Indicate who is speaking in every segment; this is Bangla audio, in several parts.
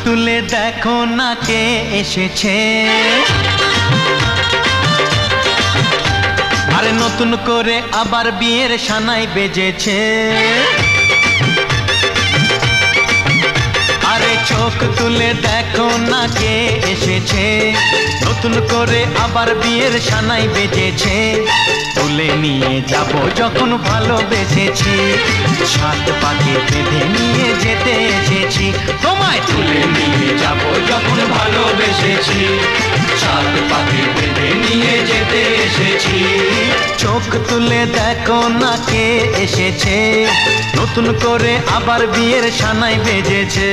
Speaker 1: তুলে দেখো না কে এসেছে, আরে নতুন করে আবার বিয়ের সানাই বেজেছে। আরে চোখ তুলে দেখো না কে এসেছে, নতুন করে আবার বিয়ের সানাই বেজেছে। তুলে নিয়ে যাব যখন ভালোবেসেছি, সাত পাকে বেঁধে নিয়ে যেতে এসেছি। তোমায় তুলে নিয়ে যাব যখন ভালোবেসেছি, সাত পাকে বেঁধে নিয়ে যেতে এসেছি। চোখ তুলে দেখো না কে এসেছে, নতুন করে আবার বিয়ের সানাই বেজেছে।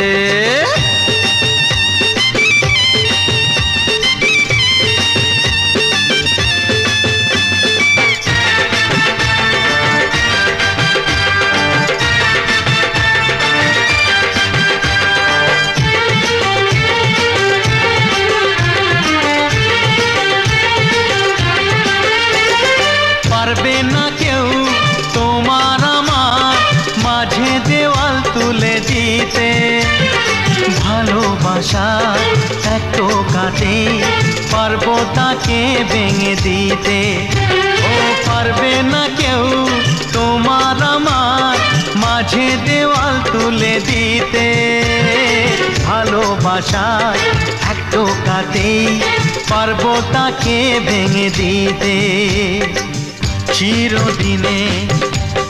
Speaker 1: পারবে না কেউ তোমার আমার মাঝে দেওয়াল তুলে দিতে, ভালোবাসা একটু কাটে পারবো তাকে ভেঙে দিতে। ও পারবে না কেউ তোমার আমার মাঝে দেওয়াল তুলে দিতে, ভালোবাসা একটু কাটে পারবো তাকে ভেঙে দিতে। চিরদিনে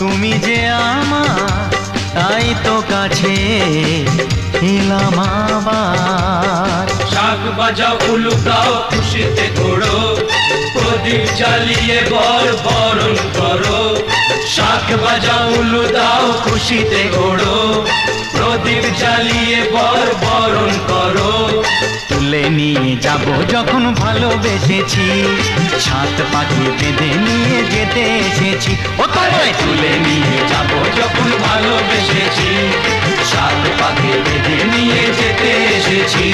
Speaker 1: তুমি যে আমার, তাই তো কাছে এলাম আবার।
Speaker 2: শাক বাজাও উলু গাও খুশিতে ঘোড়ো, প্রদীপ জ্বালিয়ে বর বরণ করো। শাক বাজাও উলু দাও খুশিতে ঘোড়ো, প্রদীপ জ্বালিয়ে বর বরণ করো।
Speaker 1: তুলে নিয়ে যাব যখন ভালোবেসেছি, সাত পাখি বেঁধে নিয়ে যেতে এসেছি। ও তোমায়
Speaker 2: তুলে নিয়ে যাব যখন ভালোবেসেছি, সাত পাখি বেঁধে নিয়ে যেতে এসেছি।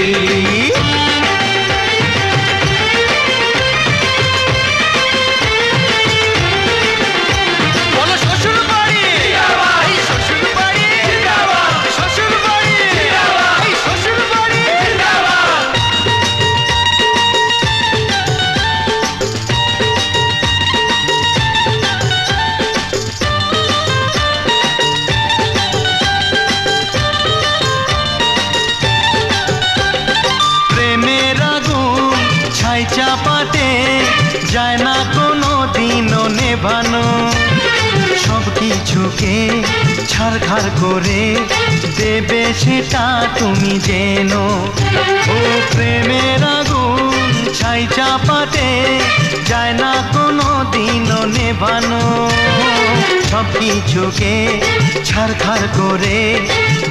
Speaker 1: চাপাতে যায় না কোনো দিনও নেভানো, সব কিছুকে ছারখার করে দেবে সেটা তুমি জেনো। ও প্রেমের আগুন ছাই চাপাতে যায় না কোনো দিনও নেভানো, সব কিছুকে ছারখার করে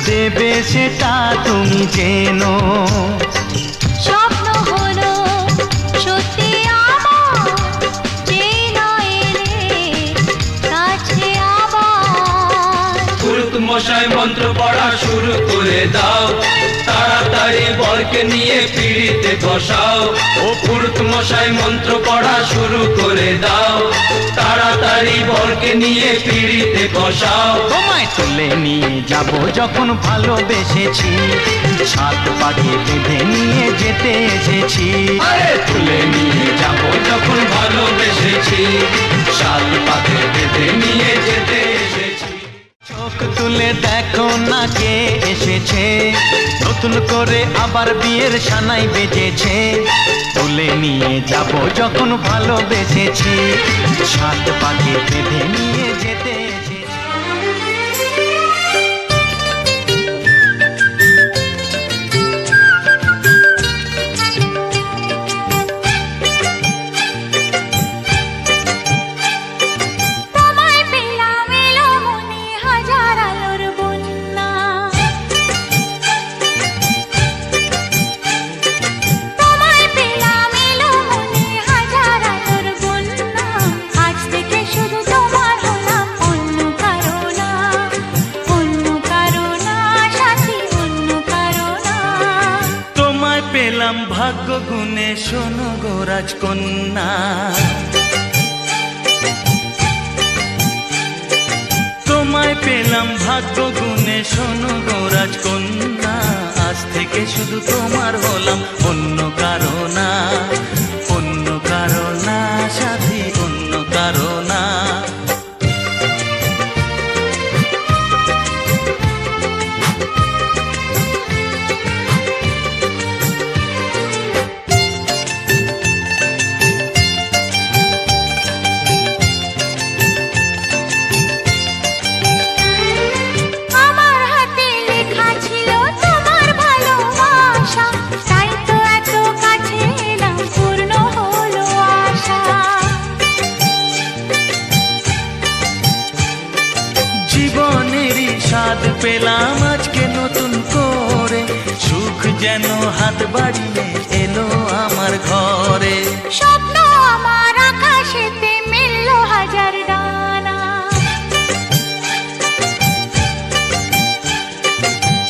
Speaker 1: দেবে সেটা তুমি জেনো।
Speaker 2: মশাই মন্ত্র পড়া শুরু করে দাও, তাড়াতাড়ি বরকে নিয়ে পিড়িতে বসাও। ও পুরুত মশাই মন্ত্র পড়া শুরু করে দাও, তাড়াতাড়ি বরকে নিয়ে পিড়িতে বসাও।
Speaker 1: তোমায় তুলে নিয়ে যাব যখন ভালোবেসেছি, সাত পাখি বেঁধে নিয়ে যেতে এসেছি।
Speaker 2: আরে তুলে নিয়ে যাব যখন ভালোবেসেছি, সাত পাখি বেঁধে নিয়ে যেতে এসেছি।
Speaker 1: চোখ তুলে দেখো না কে এসেছে, নতুন করে আবার বিয়ের সানাই বেজেছে। তুলে নিয়ে যাব যখন ভালোবেসেছি, সাত পাখি বেঁধে নিয়ে যেতে এসেছি। ভাগ্য গুণে শোনো গো রাজকন্যা, তোমায় পেলাম ভাগ্য গুণে শোনো গো রাজকন্যা। আজ থেকে শুধু তোমার হলাম, অন্য কারো না, অন্য কারো না সাথী, অন্য কারো না। জীবনেরই স্বাদ পেলাম আজকে নতুন করে, সুখ যেন হাত বাড়িয়ে এলো আমার ঘরে।
Speaker 3: স্বপ্ন আমার আকাশেতে মিলল হাজার ডানা,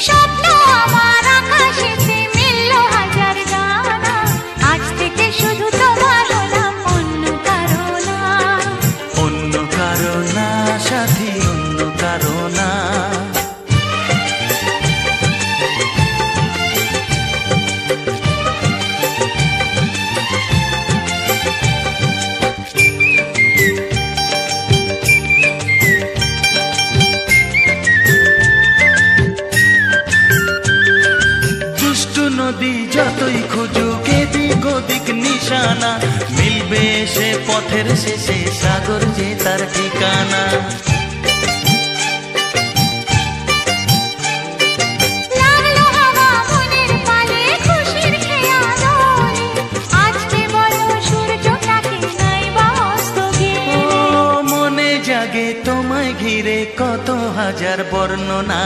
Speaker 3: স্বপ্ন আমার আকাশেতে মিলল হাজার ডানা, আজ থেকে শুধু তোমার হলাম, অন্য কারো না,
Speaker 1: অন্য কারো না সাথী, অন্য কারো না। দুষ্টু নদী যতই খুঁজুক এদিক ওদিক নিশানা, মিলবে সে পথের শেষে সাগর যে তার ঠিকানা।
Speaker 3: লাগলো হাওয়া মনের পালে খুশির খেয়ালে, আজকে বলো সূর্যটাকে নাই বা অস্ত গেলে।
Speaker 1: ও মনে জাগে তোমায় ঘিরে কত হাজার বর্ণনা,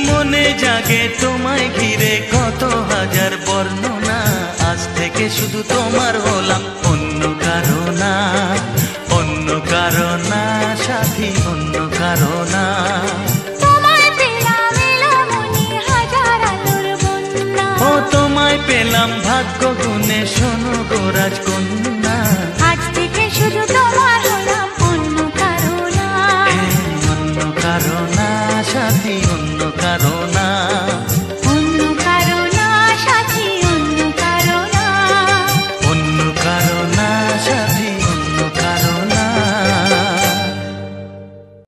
Speaker 1: মনে জাগে তোমায় ঘিরে কত হাজার বর্ণনা, আজ থেকে শুধু তোমার হলাম, অন্য কারো না, অন্য কারো না সাথী, অন্য কারো না।
Speaker 3: তোমায় পেলাম এলোমনি হাজার আলোর বন্যা,
Speaker 1: ও তোমায় পেলাম ভাগ্য গুণে, শোনো গো রাজকন্যা।